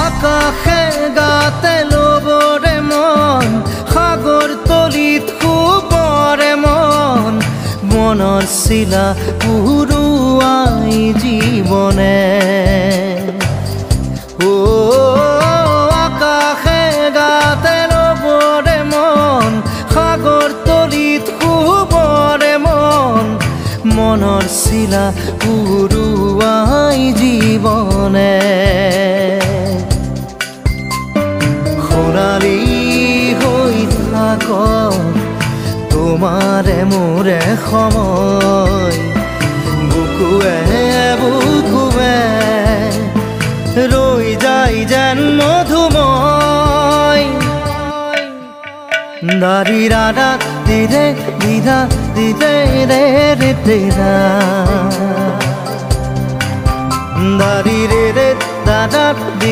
আকাশে গাতে লবৰে মন সাগৰ তলিত শুবৰে মন মনৰ চিলা উৰুৱাই জীৱনে আকাশে গাতে লবৰে মন সাগৰ তলিত শুবৰে মন মনৰ চিলা উৰুৱাই জীৱনে সোণালী হৈ থাক তোমাৰে মোৰে সময় বুকুৱে বুকুৱে ৰৈ যায় যেন মধুময় দাৰি ৰাধা দিৰে দিধা দিদে ৰে ৰে তেৰা দাৰি ৰে ৰে দাদা